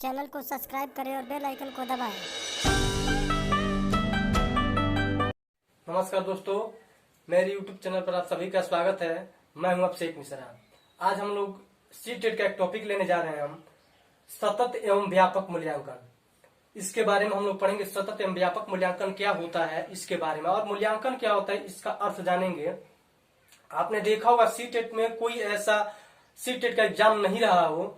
Channel को subscribe करें और बेल आइकन को दबाएं। नमस्कार दोस्तों, मेरे YouTube चैनल पर आप सभी का स्वागत है। मैं हूं अभिषेक मिश्रा। आज हम लोग सीटेट का एक टॉपिक लेने जा रहे हैं, हम सतत एवं व्यापक मूल्यांकन। इसके बारे में हम लोग पढ़ेंगे। सतत एवं व्यापक मूल्यांकन क्या होता है इसके बारे में, और मूल्यांकन क्या होता है इसका अर्थ जानेंगे। आपने देखा होगा सीटेट में कोई ऐसा सीटेट का एग्जाम नहीं रहा हो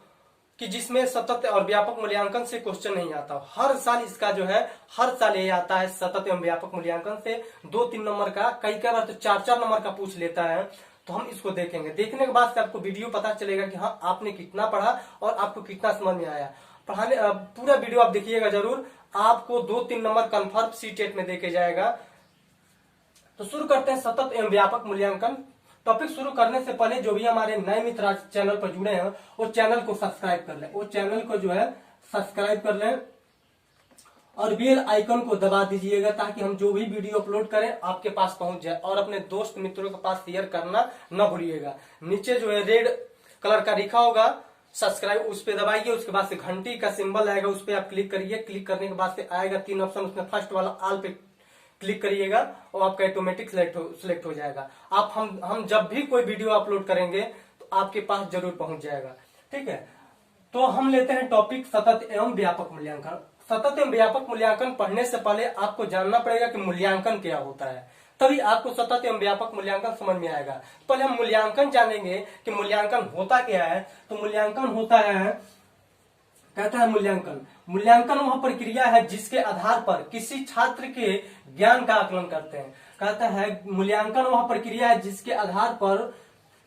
कि जिसमें सतत और व्यापक मूल्यांकन से क्वेश्चन नहीं आता। हर साल इसका जो है हर साल ये आता है सतत एवं व्यापक मूल्यांकन से 2-3 नंबर का, कई बार तो 4-4 नंबर का पूछ लेता है। तो हम इसको देखेंगे। देखने के बाद से आपको वीडियो पता चलेगा कि हाँ आपने कितना पढ़ा और आपको कितना समझ में आया। पढ़ाने पूरा वीडियो आप देखिएगा जरूर, आपको 2-3 नंबर कंफर्म सीटेट में देके जाएगा। तो शुरू करते हैं सतत एवं व्यापक मूल्यांकन। टॉपिक शुरू करने से पहले जो भी हमारे नए मित्र आज चैनल पर जुड़े हैं वो चैनल को सब्सक्राइब कर लें, वो चैनल को जो है सब्सक्राइब कर लें और बेल आइकन को दबा दीजिएगा ताकि हम जो भी वीडियो अपलोड करें आपके पास पहुंच जाए। और अपने दोस्त मित्रों के पास शेयर करना न भूलिएगा। नीचे जो है रेड कलर का लिखा होगा सब्सक्राइब, उस पर दबाइए। उसके बाद से घंटी का सिंबल आएगा, उस पर आप क्लिक करिए। क्लिक करने के बाद से आएगा 3 ऑप्शन, उसमें फर्स्ट वाला ऑल पे क्लिक करिएगा और आपका ऑटोमेटिक सिलेक्ट हो जाएगा। आप हम जब भी कोई वीडियो अपलोड करेंगे तो आपके पास जरूर पहुंच जाएगा। ठीक है, तो हम लेते हैं टॉपिक सतत एवं व्यापक मूल्यांकन। सतत एवं व्यापक मूल्यांकन पढ़ने से पहले आपको जानना पड़ेगा कि मूल्यांकन क्या होता है, तभी आपको सतत एवं व्यापक मूल्यांकन समझ में आएगा। पहले हम मूल्यांकन जानेंगे कि मूल्यांकन होता क्या है। तो मूल्यांकन होता है, कहता है मूल्यांकन वह प्रक्रिया है जिसके आधार पर किसी छात्र के ज्ञान का आकलन करते हैं। कहता है मूल्यांकन वह प्रक्रिया है जिसके आधार पर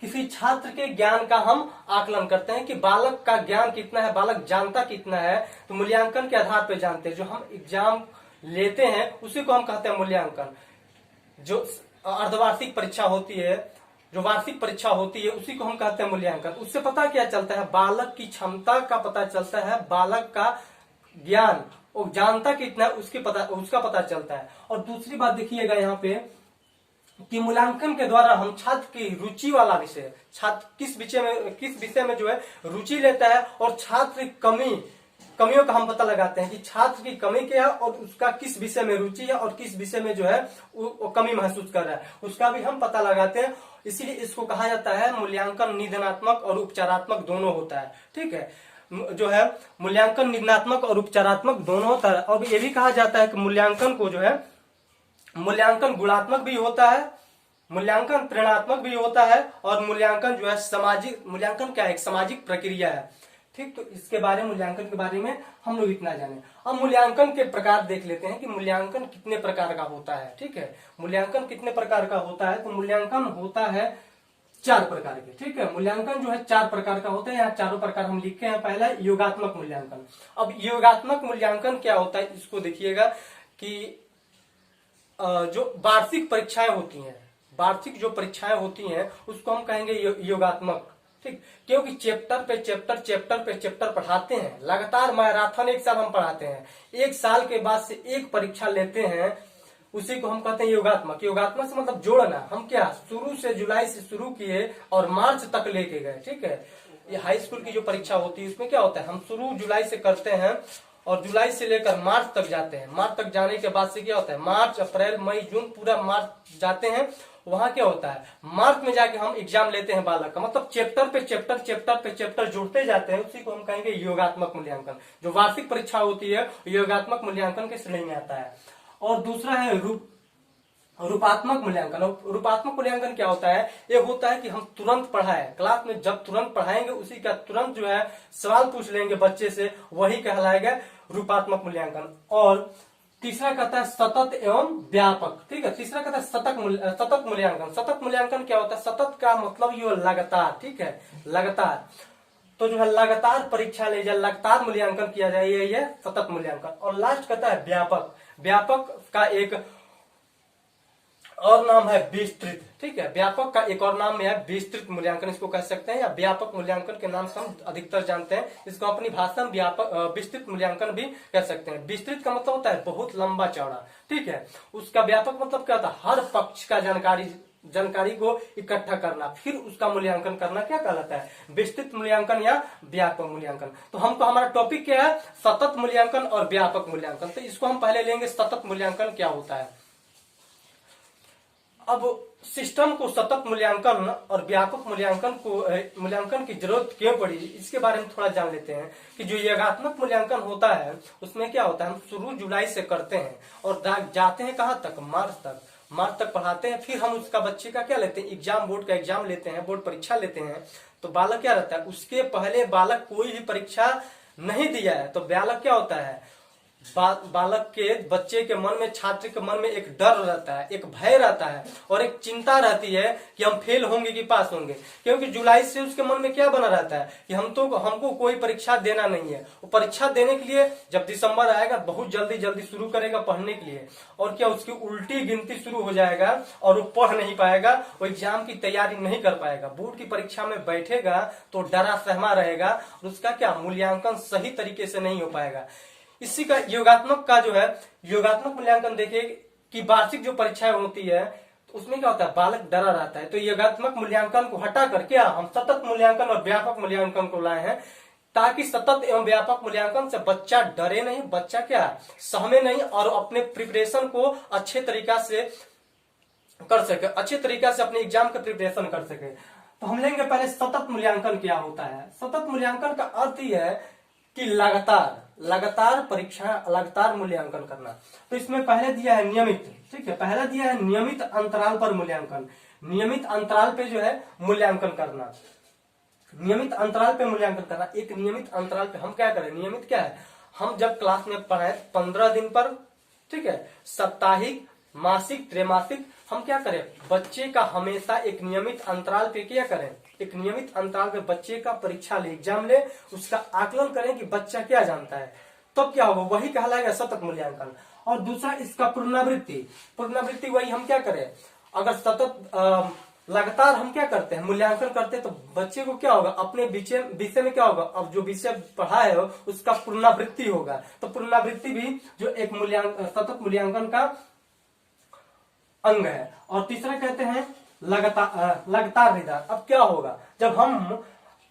किसी छात्र के ज्ञान का हम आकलन करते हैं कि बालक का ज्ञान कितना है, बालक जानता कितना है। तो मूल्यांकन के आधार पर जानते हैं। जो हम एग्जाम लेते हैं उसी को हम कहते हैं मूल्यांकन। जो अर्धवार्षिक परीक्षा होती है, जो वार्षिक परीक्षा होती है, उसी को हम कहते हैं मूल्यांकन। उससे पता क्या चलता है, बालक की क्षमता का पता चलता है, बालक का ज्ञान वो जानता कितना है उसका पता चलता है। और दूसरी बात देखिएगा यहाँ पे कि मूल्यांकन के द्वारा हम छात्र की रुचि वाला विषय, छात्र किस विषय में जो है रुचि लेता है और छात्र कमियों का हम पता लगाते हैं कि छात्र की कमी क्या है और उसका किस विषय में रुचि है और किस विषय में जो है वो कमी महसूस कर रहा है, उसका भी हम पता लगाते हैं। इसीलिए इसको कहा जाता है मूल्यांकन निदानात्मक और उपचारात्मक दोनों होता है। ठीक है, जो है मूल्यांकन निदानात्मक और उपचारात्मक दोनों होता है। और ये भी कहा जाता है कि मूल्यांकन को जो है मूल्यांकन गुणात्मक भी होता है, मूल्यांकन प्रेरणात्मक भी होता है, और मूल्यांकन जो है मूल्यांकन क्या है, एक सामाजिक प्रक्रिया है। ठीक, तो इसके बारे में मूल्यांकन के बारे में हम लोग इतना जाने। अब मूल्यांकन के प्रकार देख लेते हैं कि मूल्यांकन कितने प्रकार का होता है। ठीक है, मूल्यांकन कितने प्रकार का होता है। तो मूल्यांकन होता है 4 प्रकार के। ठीक है, मूल्यांकन जो है 4 प्रकार का होता है। यहाँ चारों प्रकार हम लिखे हैं। पहला योगात्मक मूल्यांकन। अब योगात्मक मूल्यांकन क्या होता है इसको देखिएगा कि जो वार्षिक परीक्षाएं होती हैं, वार्षिक जो परीक्षाएं होती हैं उसको हम कहेंगे योगात्मक। ठीक, क्योंकि चैप्टर पे चैप्टर पढ़ाते हैं लगातार, मैराथन 1 साल हम पढ़ाते हैं, 1 साल के बाद से एक परीक्षा लेते हैं, उसी को हम कहते हैं योगात्मक। योगात्मक से मतलब जोड़ना। हम क्या शुरू से जुलाई से शुरू किए और मार्च तक लेके गए। ठीक है, ये हाई स्कूल की जो परीक्षा होती है उसमें क्या होता है, हम शुरू जुलाई से करते हैं और जुलाई से लेकर मार्च तक जाते हैं। मार्च तक जाने के बाद से क्या होता है, मार्च अप्रैल मई जून पूरा मार्च जाते हैं। वहां क्या होता है, मार्च में जाके हम एग्जाम लेते हैं बालक का, मतलब चैप्टर पे चैप्टर जुड़ते जाते हैं। उसी को हम कहेंगे योगात्मक मूल्यांकन। जो वार्षिक परीक्षा होती है योगात्मक मूल्यांकन के श्रेणी में आता है। और दूसरा है रूपात्मक मूल्यांकन। रूपात्मक मूल्यांकन क्या होता है, ये होता है कि हम तुरंत पढ़ाएं, क्लास में जब तुरंत पढ़ाएंगे उसी का तुरंत जो है सवाल पूछ लेंगे बच्चे से, वही कहलाएगा रूपात्मक मूल्यांकन। और तीसरा कहता है सतत एवं व्यापक। ठीक है, तीसरा कहता है सतत मूल्यांकन। सतत मूल्यांकन क्या होता है, सतत का मतलब ये लगातार। ठीक है, लगातार, तो जो है लगातार परीक्षा ले जाए, लगातार मूल्यांकन किया जाए, ये सतत मूल्यांकन। और लास्ट कहता है व्यापक। व्यापक का एक और नाम है विस्तृत। ठीक है, व्यापक का एक और नाम है विस्तृत मूल्यांकन, इसको कह सकते हैं, या व्यापक मूल्यांकन के नाम से हम अधिकतर जानते हैं। इसको अपनी भाषा में विस्तृत मूल्यांकन भी कह सकते हैं। विस्तृत का मतलब होता है बहुत लंबा चौड़ा। ठीक है, उसका व्यापक मतलब क्या होता है, हर पक्ष का जानकारी जानकारी को इकट्ठा करना, फिर उसका मूल्यांकन करना क्या कहलाता है? विस्तृत मूल्यांकन या व्यापक मूल्यांकन। तो हमको हमारा टॉपिक क्या है? सतत मूल्यांकन और व्यापक मूल्यांकन। तो इसको हम पहले लेंगे, सतत मूल्यांकन क्या होता है। अब सिस्टम को सतत मूल्यांकन और व्यापक मूल्यांकन की जरूरत क्यों पड़ी, इसके बारे में थोड़ा जान लेते हैं। कि जो योगात्मक मूल्यांकन होता है उसमें क्या होता है, हम शुरू जुलाई से करते हैं और जाते हैं कहाँ तक? मार्च तक पढ़ाते हैं। फिर हम उसका बच्चे का क्या लेते हैं? एग्जाम, बोर्ड का एग्जाम लेते हैं, बोर्ड परीक्षा लेते हैं। तो बालक क्या रहता है, उसके पहले बालक कोई भी परीक्षा नहीं दिया है तो बालक क्या होता है, बालक के बच्चे के मन में, छात्र के मन में एक डर रहता है, एक भय रहता है और एक चिंता रहती है कि हम फेल होंगे कि पास होंगे। क्योंकि जुलाई से उसके मन में क्या बना रहता है कि हमको कोई परीक्षा देना नहीं है। वो परीक्षा देने के लिए जब दिसंबर आएगा बहुत जल्दी शुरू करेगा पढ़ने के लिए, और क्या उसकी उल्टी गिनती शुरू हो जाएगा और वो पढ़ नहीं पाएगा, वो एग्जाम की तैयारी नहीं कर पाएगा। बोर्ड की परीक्षा में बैठेगा तो डरा सहमा रहेगा और उसका क्या मूल्यांकन सही तरीके से नहीं हो पाएगा। इसी का योगात्मक का जो है, योगात्मक मूल्यांकन देखिए कि वार्षिक जो परीक्षाएं होती है तो उसमें क्या होता है, बालक डरा रहता है। तो योगात्मक मूल्यांकन को हटा कर क्या हम सतत मूल्यांकन और व्यापक मूल्यांकन को लाए हैं, ताकि सतत एवं व्यापक मूल्यांकन से बच्चा डरे नहीं, बच्चा क्या सहमे नहीं और अपने प्रिपरेशन को अच्छे तरीका से कर सके, अच्छे तरीका से अपने एग्जाम का प्रिपरेशन कर सके। तो हम लेंगे पहले सतत मूल्यांकन क्या होता है। सतत मूल्यांकन का अर्थ ही है कि लगातार परीक्षा, लगातार मूल्यांकन करना। तो इसमें पहले दिया है नियमित, ठीक है, पहला दिया है नियमित अंतराल पर मूल्यांकन। नियमित अंतराल पे जो है मूल्यांकन करना, नियमित अंतराल पे मूल्यांकन करना। एक नियमित अंतराल पे हम क्या करें, नियमित क्या है, हम जब क्लास में पढ़ाए 15 दिन पर, ठीक है, साप्ताहिक, मासिक, त्रैमासिक, हम क्या करें, बच्चे का हमेशा एक नियमित अंतराल पे क्या करें, एक नियमित अंतराल पे बच्चे का परीक्षा ले, एग्जाम ले, उसका आकलन करें कि बच्चा क्या जानता है। तब क्या होगा, वही कहलाएगा सतत मूल्यांकन। और दूसरा इसका पुनरावृत्ति वही हम क्या करें, अगर सतत लगातार हम क्या करते हैं, मूल्यांकन करते हैं, तो बच्चे को क्या होगा, अपने विषय में क्या होगा, अब जो विषय पढ़ा है उसका पुनरावृत्ति होगा। तो पुनरावृत्ति भी जो एक सतत मूल्यांकन का अंग है। और तीसरा कहते हैं लगातार निदान। अब क्या होगा, जब हम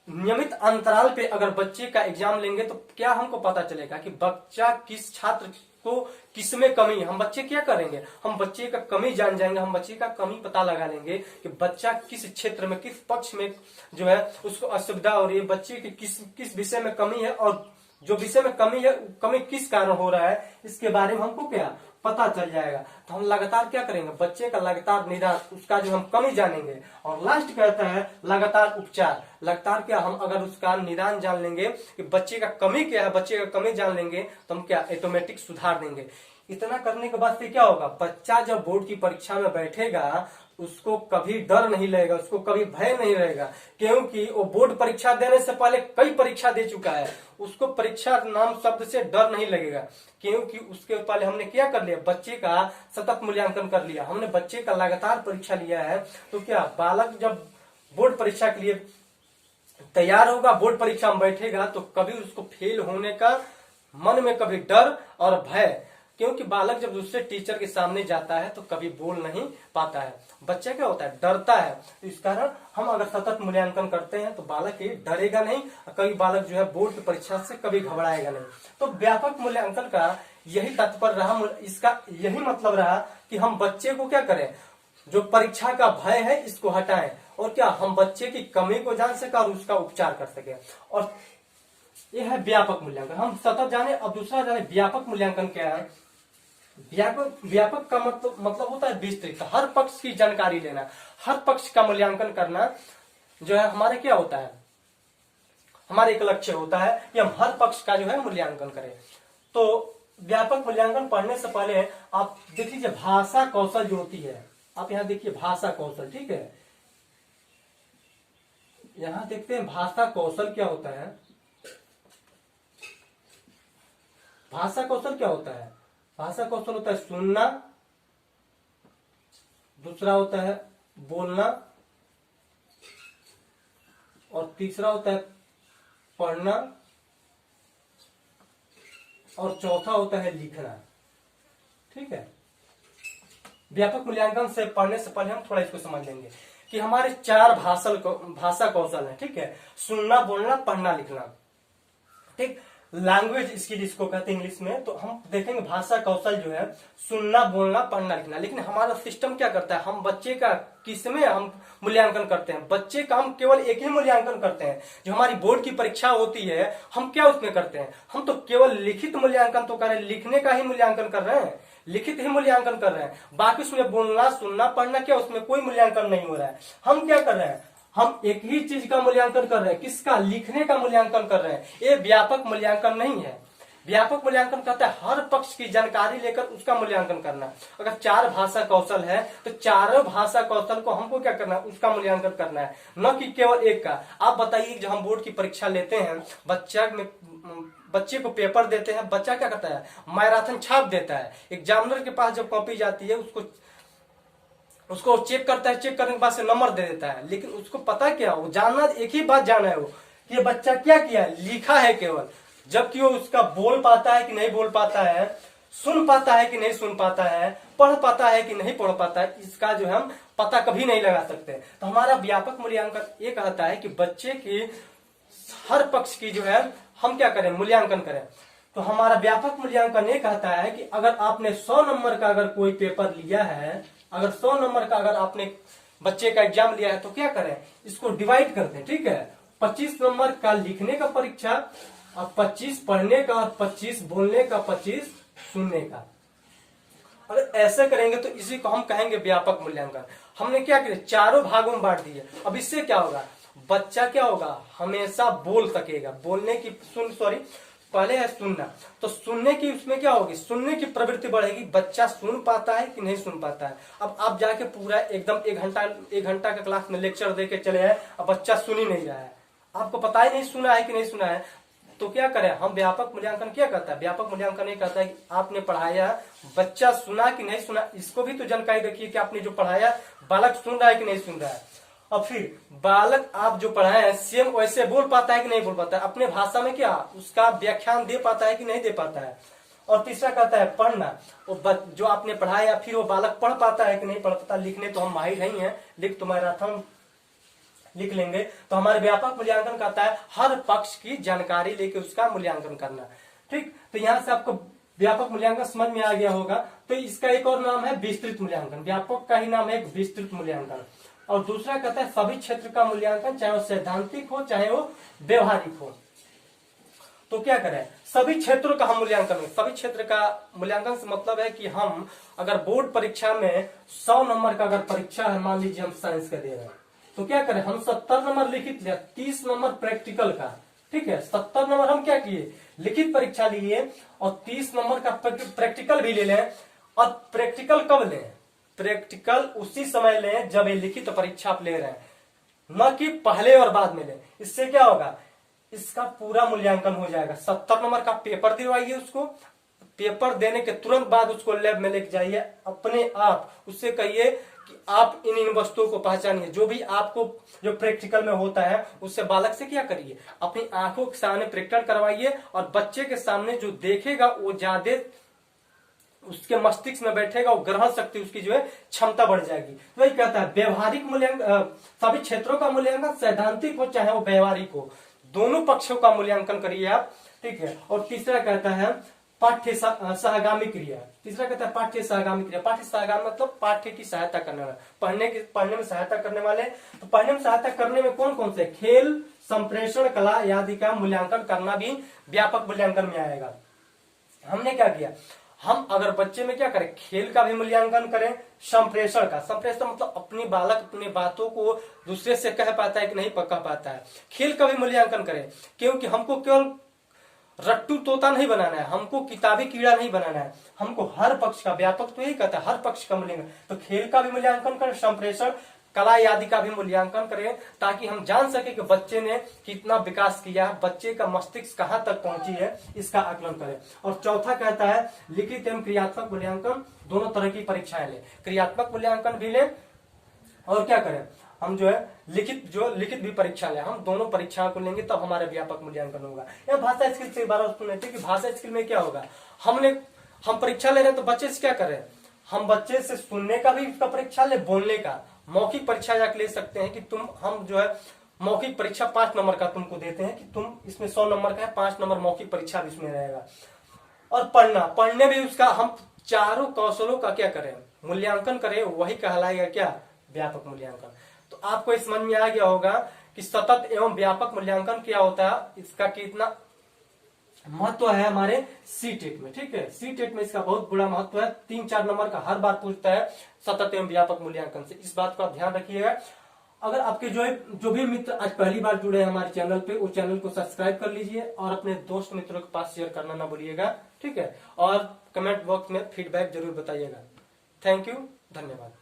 नियमित अंतराल पे अगर बच्चे का एग्जाम लेंगे तो क्या हमको पता चलेगा कि बच्चा किस छात्र को किसमें कमी है। हम बच्चे क्या करेंगे, हम बच्चे का कमी जान जाएंगे, हम बच्चे का कमी पता लगा लेंगे कि बच्चा किस क्षेत्र में, किस पक्ष में जो है उसको असुविधा हो रही है, बच्चे की किस विषय में कमी है और जो विषय में कमी है, कमी किस कारण हो रहा है, इसके बारे में हमको क्या पता चल जाएगा। तो हम लगातार क्या करेंगे, बच्चे का लगातार निदान, उसका जो हम कमी जानेंगे। और लास्ट कहता है लगातार उपचार। लगातार क्या, हम अगर उसका निदान जान लेंगे कि बच्चे का कमी क्या है, बच्चे का कमी जान लेंगे तो हम क्या ऑटोमेटिक सुधार देंगे। इतना करने के बाद से क्या होगा, बच्चा जब बोर्ड की परीक्षा में बैठेगा उसको कभी डर नहीं लगेगा, उसको कभी भय नहीं रहेगा, क्योंकि वो बोर्ड परीक्षा देने से पहले कई परीक्षा दे चुका है। उसको परीक्षा नाम शब्द से डर नहीं लगेगा, क्योंकि उसके पहले हमने क्या कर लिया, बच्चे का सतत मूल्यांकन कर लिया, हमने बच्चे का लगातार परीक्षा लिया है। तो क्या बालक जब बोर्ड परीक्षा के लिए तैयार होगा, बोर्ड परीक्षा में बैठेगा, तो कभी उसको फेल होने का मन में कभी डर और भय, क्योंकि बालक जब दूसरे टीचर के सामने जाता है तो कभी बोल नहीं पाता है, बच्चा क्या होता है, डरता है। तो इस कारण हम अगर सतत मूल्यांकन करते हैं तो बालक ये डरेगा नहीं, कभी बालक जो है बोर्ड की परीक्षा से कभी घबराएगा नहीं। तो व्यापक मूल्यांकन का यही तात्पर्य रहा, इसका यही मतलब रहा कि हम बच्चे को क्या करें, जो परीक्षा का भय है इसको हटाएं और क्या हम बच्चे की कमी को जान सके और उसका उपचार कर सके। और यह है व्यापक मूल्यांकन। हम सतत जाने, अब दूसरा जाने व्यापक मूल्यांकन क्या है। व्यापक का मतलब होता है विस्तृत, हर पक्ष की जानकारी लेना, हर पक्ष का मूल्यांकन करना जो है हमारे क्या होता है, हमारे एक लक्ष्य होता है कि हम हर पक्ष का जो है मूल्यांकन करें। तो व्यापक मूल्यांकन पढ़ने से पहले आप देख लीजिए भाषा कौशल जो होती है, आप यहाँ देखिए भाषा कौशल, ठीक है, यहाँ देखते हैं भाषा कौशल क्या होता है। भाषा कौशल क्या होता है, भाषा कौशल होता है सुनना, दूसरा होता है बोलना, और तीसरा होता है पढ़ना, और चौथा होता है लिखना। ठीक है, व्यापक मूल्यांकन से पढ़ने से पहले हम थोड़ा इसको समझ लेंगे कि हमारे 4 भाषा कौशल है, ठीक है। सुनना, बोलना, पढ़ना, लिखना, ठीक। लैंग्वेज स्किल इसको कहते हैं इंग्लिश में। तो हम देखेंगे भाषा कौशल जो है सुनना, बोलना, पढ़ना, लिखना। लेकिन हमारा सिस्टम क्या करता है, हम बच्चे का किसमें हम मूल्यांकन करते हैं? बच्चे का हम केवल एक ही मूल्यांकन करते हैं। जो हमारी बोर्ड की परीक्षा होती है हम क्या उसमें करते हैं? हम तो केवल लिखित मूल्यांकन तो कर रहे हैं, लिखने का ही मूल्यांकन कर रहे हैं, लिखित ही मूल्यांकन कर रहे हैं। बाकी उसमें बोलना, सुनना, पढ़ना क्या उसमें कोई मूल्यांकन नहीं हो रहा है। हम क्या कर रहे हैं, हम एक ही चीज का मूल्यांकन कर रहे हैं। किसका? लिखने का मूल्यांकन कर रहे हैं। ये व्यापक मूल्यांकन नहीं है। व्यापक मूल्यांकन कहता है हर पक्ष की जानकारी लेकर उसका मूल्यांकन करना। अगर 4 भाषा कौशल है तो चारों भाषा कौशल को हमको क्या करना है, उसका मूल्यांकन करना है, न कि केवल एक का। आप बताइए, जब हम बोर्ड की परीक्षा लेते हैं, बच्चे को पेपर देते हैं, बच्चा क्या करता है, मैराथन छाप देता है। एग्जामिनर के पास जब कॉपी जाती है उसको चेक करता है, चेक करने के बाद से नंबर दे देता है। लेकिन उसको पता क्या, वो जानना एक ही बात जाना है वो कि ये बच्चा क्या किया, लिखा है केवल। जबकि वो उसका बोल पाता है कि नहीं बोल पाता है, सुन पाता है कि नहीं सुन पाता है, पढ़ पाता है कि नहीं पढ़ पाता है, इसका जो है हम पता कभी नहीं लगा सकते। तो हमारा व्यापक मूल्यांकन ये कहता है कि बच्चे की हर पक्ष की जो है हम क्या करें, मूल्यांकन करें। तो हमारा व्यापक मूल्यांकन ये कहता है कि अगर आपने 100 नंबर का अगर कोई पेपर लिया है, अगर 100 नंबर का अगर आपने बच्चे का एग्जाम लिया है तो क्या करें, इसको डिवाइड कर दें, ठीक है। 25 नंबर का लिखने का परीक्षा और 25 पढ़ने का और 25 बोलने का, 25 सुनने का। अगर ऐसे करेंगे तो इसी को हम कहेंगे व्यापक मूल्यांकन। हमने क्या किया, चारों भागों में बांट दिए। अब इससे क्या होगा, बच्चा क्या होगा, हमेशा बोल सकेगा। बोलने की पहले है सुनना, तो सुनने की उसमें क्या होगी, सुनने की प्रवृत्ति बढ़ेगी। बच्चा सुन पाता है कि नहीं सुन पाता है। अब आप जाके पूरा एकदम 1 घंटा का क्लास में लेक्चर दे के चले आए, अब बच्चा सुन ही नहीं रहा है, आपको पता ही नहीं सुना है कि नहीं सुना है, तो क्या करें हम? व्यापक मूल्यांकन क्या करता है, व्यापक मूल्यांकन ये कहता है कि आपने पढ़ाया, बच्चा सुना कि नहीं सुना, इसको भी तो जानकारी रखिए कि आपने जो पढ़ाया बालक सुन रहा है कि नहीं सुन रहा है। और फिर बालक आप जो पढ़ाए हैं सेम वैसे बोल पाता है कि नहीं बोल पाता है, अपने भाषा में क्या उसका व्याख्यान दे पाता है कि नहीं दे पाता है। और तीसरा कहता है पढ़ना, जो आपने पढ़ाया फिर वो बालक पढ़ पाता है कि नहीं पढ़ पाता। लिखने तो हम माहिर नहीं है, लिख तो मैराथन लिख लेंगे। तो हमारे व्यापक मूल्यांकन कहता है हर पक्ष की जानकारी लेके उसका मूल्यांकन करना, ठीक। तो यहाँ से आपको व्यापक मूल्यांकन समझ में आ गया होगा। तो इसका एक और नाम है विस्तृत मूल्यांकन। व्यापक का ही नाम है विस्तृत मूल्यांकन। और दूसरा कहता है सभी क्षेत्र का मूल्यांकन, चाहे वो सैद्धांतिक हो चाहे वो व्यवहारिक हो। तो क्या करें, सभी क्षेत्रों का हम मूल्यांकन करें। सभी क्षेत्र का मूल्यांकन से मतलब है कि हम अगर बोर्ड परीक्षा में 100 नंबर का अगर परीक्षा है, मान लीजिए हम साइंस का दे रहे हैं, तो क्या करें हम 70 नंबर लिखित लिया, 30 नंबर प्रैक्टिकल का, ठीक है। 70 नंबर हम क्या किए, लिखित परीक्षा लिए और 30 नंबर का प्रैक्टिकल भी ले लें। और प्रैक्टिकल कब लें, प्रैक्टिकल उसी समय लें जब ये लिखित परीक्षा आप ले रहे हैं, न कि पहले और बाद में लें। इससे क्या होगा, इसका पूरा मूल्यांकन हो जाएगा। 70 नंबर का पेपर दिलवाइए उसको, पेपर देने के तुरंत बाद उसको लैब में लेके जाइए, अपने आप उससे कहिए कि आप इन वस्तुओं को पहचानिए। जो भी आपको जो प्रैक्टिकल में होता है उससे बालक से क्या करिए, अपनी आंखों के सामने प्रैक्टिकल करवाइए और बच्चे के सामने जो देखेगा वो ज्यादा उसके मस्तिष्क में बैठेगा, वो ग्रहण शक्ति उसकी जो है क्षमता बढ़ जाएगी। वही कहता है व्यवहारिक मूल्यांकन, सभी क्षेत्रों का मूल्यांकन सैद्धांतिक हो चाहे वो व्यवहारिक हो, दोनों पक्षों का मूल्यांकन करिए आप, ठीक है। और तीसरा कहता है पाठ्य सहगामी क्रिया। तीसरा कहता है पाठ्य सहगामी क्रिया। पाठ्य सहगामी मतलब पाठ्य की सहायता करने वाला, पढ़ने में सहायता करने वाले। तो पढ़ने में सहायता करने में कौन कौन से, खेल, संप्रेषण, कला आदि का मूल्यांकन करना भी व्यापक मूल्यांकन में आएगा। हमने क्या किया, हम अगर बच्चे में क्या करें, खेल का भी मूल्यांकन करें, संप्रेषण का। संप्रेषण मतलब अपनी बालक अपनी बातों को दूसरे से कह पाता है कि नहीं कह पाता है। खेल का भी मूल्यांकन करें, क्योंकि हमको केवल रट्टू तोता नहीं बनाना है, हमको किताबी कीड़ा नहीं बनाना है, हमको हर पक्ष का, व्यापक तो यही कहता है हर पक्ष का मूल्यांकन। तो खेल का भी मूल्यांकन करें, संप्रेषण, कला आदि का भी मूल्यांकन करें, ताकि हम जान सके कि बच्चे ने कितना विकास किया है, बच्चे का मस्तिष्क कहाँ तक पहुंची है, इसका आकलन करें। और चौथा कहता है लिखित एवं क्रियात्मक मूल्यांकन, दोनों तरह की परीक्षाएं लें, क्रियात्मक मूल्यांकन भी लें और क्या करें हम जो है लिखित भी परीक्षा लें। हम दोनों परीक्षाओं को लेंगे तब हमारे व्यापक मूल्यांकन होगा। या भाषा स्किल से बार सुनते कि भाषा स्किल में क्या होगा, हम परीक्षा ले रहे हैं तो बच्चे से क्या करें, हम बच्चे से सुनने का भी इसका परीक्षा ले, बोलने का मौखिक परीक्षा जाके ले सकते हैं कि हम जो है मौखिक परीक्षा 5 नंबर का तुमको देते हैं कि तुम इसमें 100 नंबर का है, 5 नंबर मौखिक परीक्षा भी इसमें रहेगा। और पढ़ने भी उसका हम चारों कौशलों का क्या करें, मूल्यांकन करें, वही कहलाएगा क्या, व्यापक मूल्यांकन। तो आपको इस समझ में आ गया होगा कि सतत एवं व्यापक मूल्यांकन क्या होता है, इसका कितना महत्व है हमारे सीटेट में। ठीक है, सीटेट में इसका बहुत बड़ा महत्व है, 3-4 नंबर का हर बार पूछता है सतत एवं व्यापक मूल्यांकन से। इस बात का ध्यान रखिएगा। अगर आपके जो भी मित्र आज पहली बार जुड़े हैं हमारे चैनल पे, उस चैनल को सब्सक्राइब कर लीजिए और अपने दोस्त मित्रों के पास शेयर करना ना भूलिएगा। ठीक है, और कमेंट बॉक्स में फीडबैक जरूर बताइएगा। थैंक यू, धन्यवाद।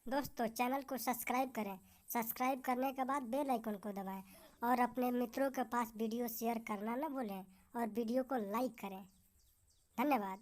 दोस्तों चैनल को सब्सक्राइब करें, सब्सक्राइब करने के बाद बेल आइकन को दबाएं और अपने मित्रों के पास वीडियो शेयर करना ना भूलें और वीडियो को लाइक करें। धन्यवाद।